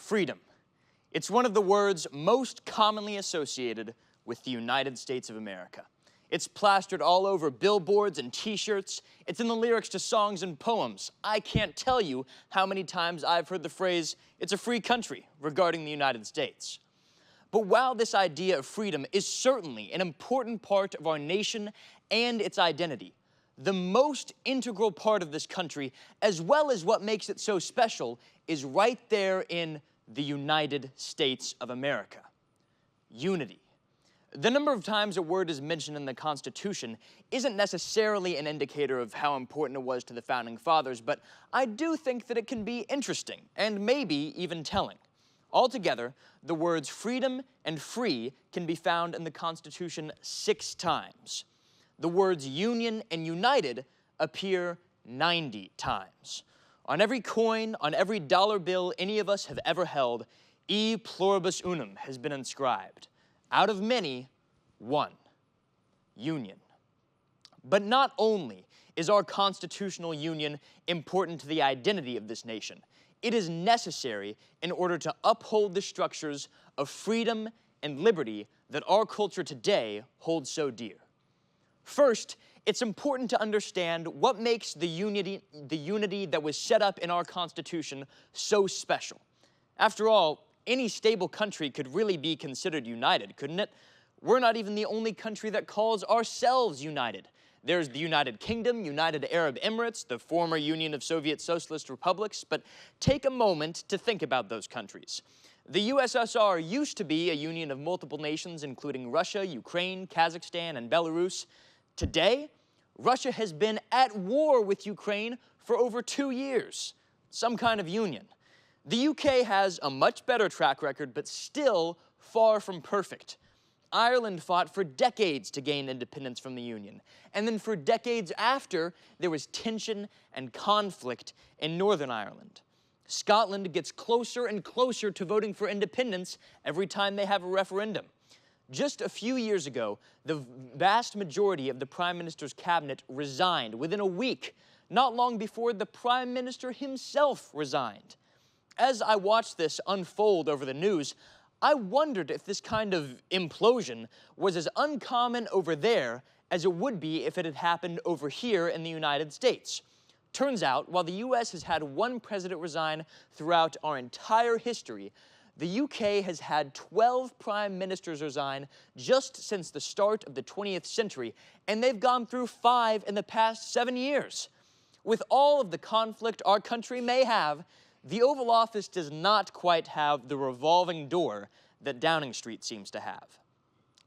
Freedom. It's one of the words most commonly associated with the United States of America. It's plastered all over billboards and t-shirts. It's in the lyrics to songs and poems. I can't tell you how many times I've heard the phrase, "It's a free country," regarding the United States. But while this idea of freedom is certainly an important part of our nation and its identity, the most integral part of this country, as well as what makes it so special, is right there in the United States of America. Unity. The number of times a word is mentioned in the Constitution isn't necessarily an indicator of how important it was to the Founding Fathers, but I do think that it can be interesting and maybe even telling. Altogether, the words freedom and free can be found in the Constitution 6 times. The words union and united appear 90 times. On every coin, on every dollar bill any of us have ever held, E pluribus unum has been inscribed. Out of many, one. Union. But not only is our constitutional union important to the identity of this nation, it is necessary in order to uphold the structures of freedom and liberty that our culture today holds so dear. First, it's important to understand what makes the unity that was set up in our Constitution so special. After all, any stable country could really be considered united, couldn't it? We're not even the only country that calls ourselves united. There's the United Kingdom, United Arab Emirates, the former Union of Soviet Socialist Republics, but take a moment to think about those countries. The USSR used to be a union of multiple nations, including Russia, Ukraine, Kazakhstan, and Belarus. Today, Russia has been at war with Ukraine for over 2 years. Some kind of union. The UK has a much better track record, but still far from perfect. Ireland fought for decades to gain independence from the Union, and then for decades after, there was tension and conflict in Northern Ireland. Scotland gets closer and closer to voting for independence every time they have a referendum. Just a few years ago, the vast majority of the Prime Minister's cabinet resigned within a week, not long before the Prime Minister himself resigned. As I watched this unfold over the news, I wondered if this kind of implosion was as uncommon over there as it would be if it had happened over here in the United States. Turns out, while the US has had one president resign throughout our entire history, the UK has had 12 prime ministers resign just since the start of the 20th century, and they've gone through 5 in the past 7 years. With all of the conflict our country may have, the Oval Office does not quite have the revolving door that Downing Street seems to have.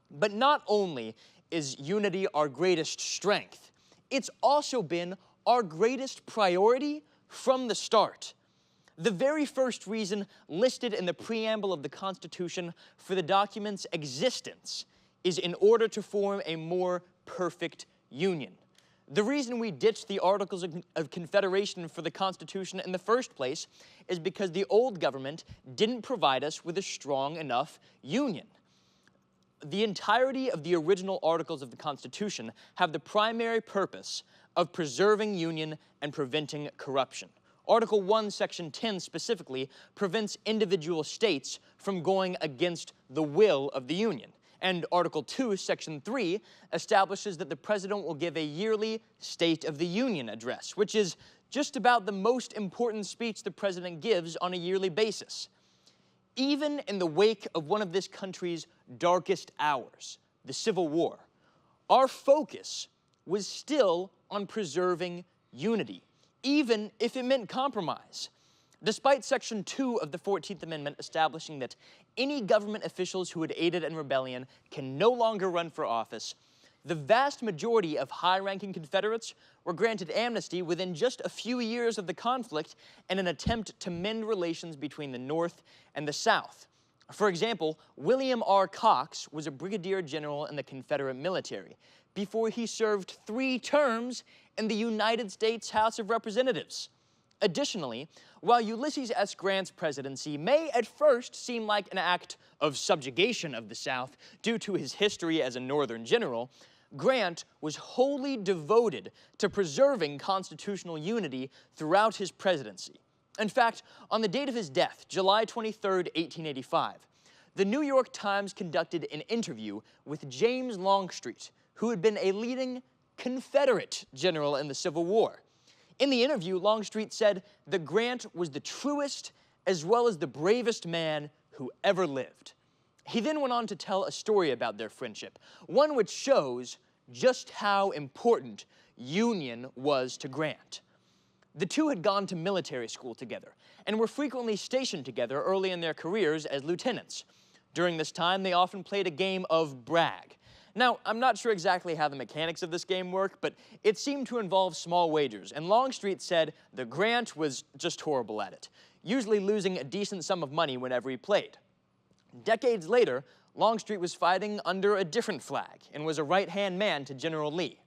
But not only is unity our greatest strength, it's also been our greatest priority from the start. The very first reason listed in the preamble of the Constitution for the document's existence is in order to form a more perfect union. The reason we ditched the Articles of Confederation for the Constitution in the first place is because the old government didn't provide us with a strong enough union. The entirety of the original Articles of the Constitution have the primary purpose of preserving union and preventing corruption. Article 1, Section 10 specifically prevents individual states from going against the will of the Union. And Article 2, Section 3 establishes that the President will give a yearly State of the Union address, which is just about the most important speech the President gives on a yearly basis. Even in the wake of one of this country's darkest hours, the Civil War, our focus was still on preserving unity, even if it meant compromise. Despite Section 2 of the 14th Amendment establishing that any government officials who had aided in rebellion can no longer run for office, the vast majority of high-ranking Confederates were granted amnesty within just a few years of the conflict in an attempt to mend relations between the North and the South. For example, William R. Cox was a brigadier general in the Confederate military before he served 3 terms in the United States House of Representatives. Additionally, while Ulysses S. Grant's presidency may at first seem like an act of subjugation of the South due to his history as a Northern general, Grant was wholly devoted to preserving constitutional unity throughout his presidency. In fact, on the date of his death, July 23, 1885, the New York Times conducted an interview with James Longstreet, who had been a leading Confederate general in the Civil War. In the interview, Longstreet said that Grant was the truest as well as the bravest man who ever lived. He then went on to tell a story about their friendship, one which shows just how important Union was to Grant. The two had gone to military school together and were frequently stationed together early in their careers as lieutenants. During this time, they often played a game of brag. Now, I'm not sure exactly how the mechanics of this game work, but it seemed to involve small wagers, and Longstreet said that Grant was just horrible at it, usually losing a decent sum of money whenever he played. Decades later, Longstreet was fighting under a different flag and was a right-hand man to General Lee.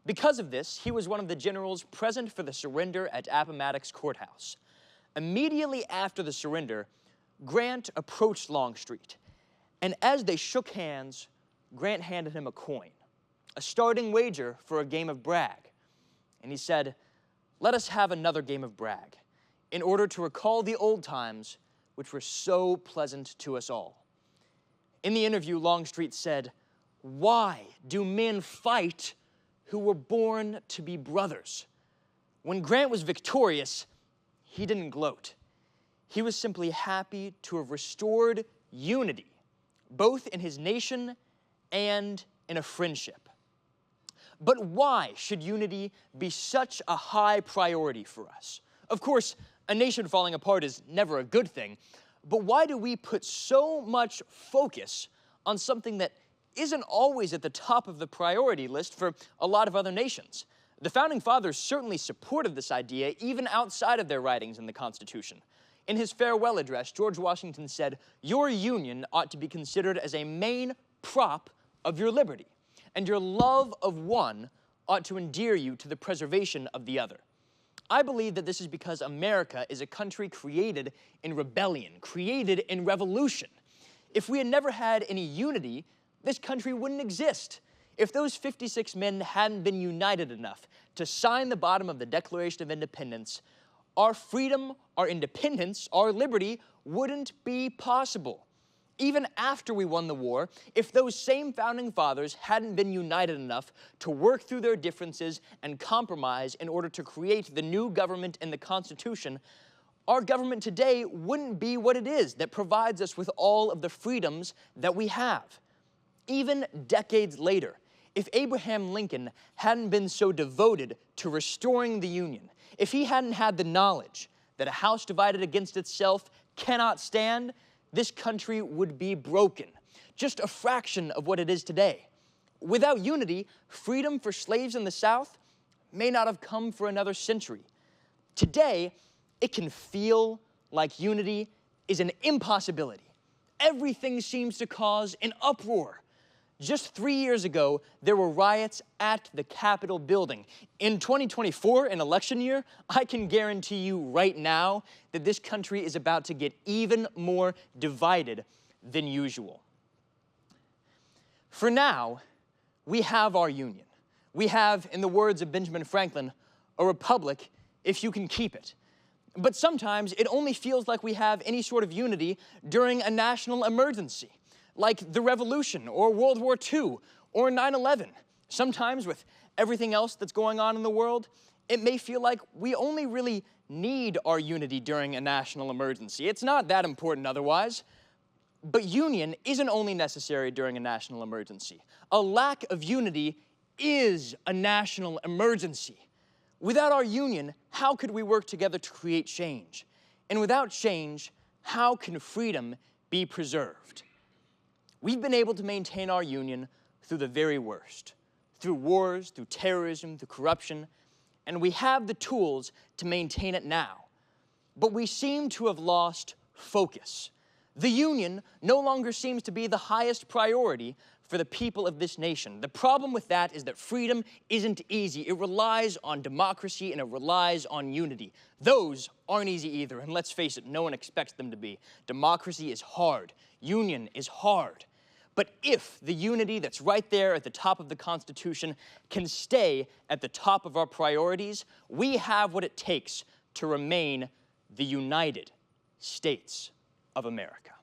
Because of this, he was one of the generals present for the surrender at Appomattox Courthouse. Immediately after the surrender, Grant approached Longstreet, and as they shook hands, Grant handed him a coin, a starting wager for a game of brag. And he said, "Let us have another game of brag, in order to recall the old times which were so pleasant to us all." In the interview, Longstreet said, "Why do men fight who were born to be brothers?" When Grant was victorious, he didn't gloat. He was simply happy to have restored unity, both in his nation and in a friendship. But why should unity be such a high priority for us? Of course, a nation falling apart is never a good thing, but why do we put so much focus on something that isn't always at the top of the priority list for a lot of other nations? The Founding Fathers certainly supported this idea even outside of their writings in the Constitution. In his farewell address, George Washington said, "Your union ought to be considered as a main prop of your liberty, and your love of one ought to endear you to the preservation of the other." I believe that this is because America is a country created in rebellion, created in revolution. If we had never had any unity, this country wouldn't exist. If those 56 men hadn't been united enough to sign the bottom of the Declaration of Independence, our freedom, our independence, our liberty wouldn't be possible. Even after we won the war, if those same Founding Fathers hadn't been united enough to work through their differences and compromise in order to create the new government and the Constitution, our government today wouldn't be what it is that provides us with all of the freedoms that we have. Even decades later, if Abraham Lincoln hadn't been so devoted to restoring the Union, if he hadn't had the knowledge that a house divided against itself cannot stand, this country would be broken, just a fraction of what it is today. Without unity, freedom for slaves in the South may not have come for another century. Today, it can feel like unity is an impossibility. Everything seems to cause an uproar. Just 3 years ago, there were riots at the Capitol building. In 2024, an election year, I can guarantee you right now that this country is about to get even more divided than usual. For now, we have our union. We have, in the words of Benjamin Franklin, a republic if you can keep it. But sometimes it only feels like we have any sort of unity during a national emergency, like the Revolution, or World War II, or 9/11. Sometimes with everything else that's going on in the world, it may feel like we only really need our unity during a national emergency. It's not that important otherwise. But union isn't only necessary during a national emergency. A lack of unity is a national emergency. Without our union, how could we work together to create change? And without change, how can freedom be preserved? We've been able to maintain our union through the very worst, through wars, through terrorism, through corruption, and we have the tools to maintain it now. But we seem to have lost focus. The union no longer seems to be the highest priority for the people of this nation. The problem with that is that freedom isn't easy. It relies on democracy and it relies on unity. Those aren't easy either, and let's face it, no one expects them to be. Democracy is hard. Union is hard. But if the unity that's right there at the top of the Constitution can stay at the top of our priorities, we have what it takes to remain the United States of America.